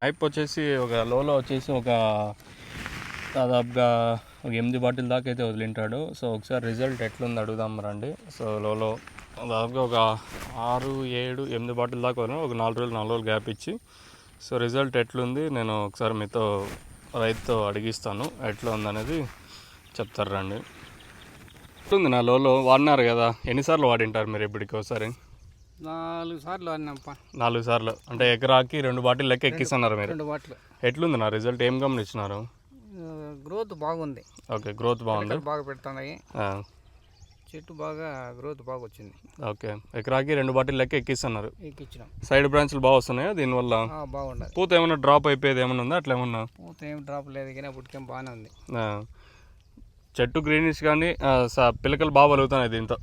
Pipe వచ్చేసి ఒక లోలో వచ్చేసి ఒక దాదాపుగా ఒక 8 బాటిల్ దాకా అయితే వదిలింటాడు. సో ఒకసారి రిజల్ట్ ఎట్లుంది అడుగుదాం రండి. సో లోలో దాదాపుగా ఒక 6, 7, 8 బాటిల్ దాకా వదిలిన ఒక 4 రోజులు గ్యాప్ ఇచ్చి సో రిజల్ట్ ఎట్లుంది నేను ఒకసారి మీతో రైతుతో అడిగిస్తాను. ఎట్లా ఉందనేది చెప్తారు రండి. ఎట్లుంది నా లోలో వాడినారు కదా, ఎన్నిసార్లు వాడింటారు మీరు ఇప్పటికి? ఒకసారి 4 సార్లు వాడినాంపా. 4 సార్లు అంటే ఎకరాకి 2 బాటిల్ లెక్క ఎక్కిస్తున్నారు మీరు. 2 బాటిల్. ఎట్లుంది నా రిజల్ట్? ఏం గమనించినారు? గ్రోత్ బాగుంది. ఓకే, గ్రోత్ బాగుంది, బాగా పెడుతున్నాయి. చెట్టు బాగా గ్రోత్ బాగా వచ్చింది. ఓకే, ఎకరాకి 2 బాటిల్ లెక్క ఎక్కిస్తున్నారు. ఎక్కించినాం. సైడ్ బ్రాంచ్లు బాగా వస్తున్నాయా దీనివల్ల? బాగుంది. పూత ఏమన్నా డ్రాప్ అయిపోయేది ఏమన్నా ఉందా? అట్లా ఏమన్నా? పూత ఏం డ్రాప్ లేదు కానీ పుట్టుకేం బాగానే ఉంది. చెట్టు గ్రీనిష్ కానీ పిలకలు బాగా వలుగుతున్నాయి దీంతో.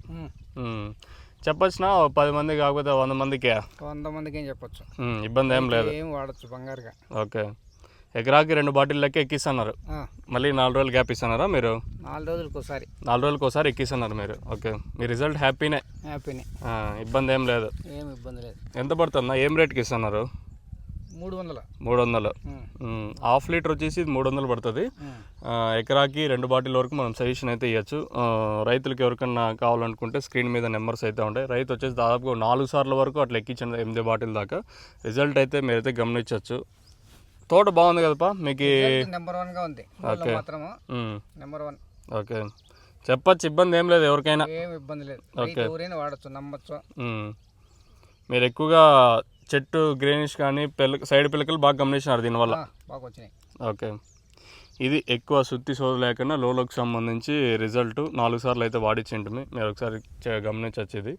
చెప్పొచ్చునా 10 మంది కాకపోతే 100 మందికి? 100 మందికి ఏం చెప్పొచ్చు, ఇబ్బంది ఏం లేదు. ఏం వాడచ్చు బంగారుగా. ఓకే, ఎకరాకి 2 బాటిల్ లెక్క ఎక్కిస్తున్నారు. మళ్ళీ 4 రోజులు గ్యాప్ ఇస్తున్నారా మీరు? 4 రోజులకు ఒకసారి. 4 రోజులకు ఒకసారి ఎక్కిస్తున్నారు మీరు. ఓకే, మీ రిజల్ట్ హ్యాపీనే? ఇబ్బంది ఏం లేదు. ఏం ఇబ్బంది లేదు. ఎంత పడుతుందా? ఏం రేట్కి ఇస్తున్నారు? 300. హాఫ్ లీటర్ వచ్చేసి 300 పడుతుంది. ఎకరాకి 2 బాటిల్ వరకు మనం సజెషన్ అయితే ఇవ్వచ్చు. రైతులకు ఎవరికన్నా కావాలనుకుంటే స్క్రీన్ మీద నెంబర్స్ అయితే ఉంటాయి. రైతు వచ్చేసి దాదాపుగా 4 సార్లు వరకు అట్లా ఎక్కించండి 8 బాటిల్ దాకా. రిజల్ట్ అయితే మీరైతే గమనించవచ్చు. తోట బాగుంది కదపా మీకు? నెంబర్ 1గా ఉంది. Okay, number 1. ఓకే, చెప్పచ్చు, ఇబ్బంది ఏం లేదు ఎవరికైనా. ఏం ఇబ్బంది లేదు. ఓకే, ఎవరైనా వాడచ్చు, నమ్మచ్చు. మీరు ఎక్కువగా చెట్టు గ్రీనిష్ కానీ సైడ్ పిల్లకలు బాగా గమనించినారు దీనివల్ల? బాగా వచ్చినాయి. ఓకే, ఇది ఎక్కువ సుత్తి సోదు లేకుండా లోలోకి సంబంధించి రిజల్ట్ 4 సార్లు అయితే వాడించింటుంది. మీరు ఒకసారి గమనించవచ్చు ఇది.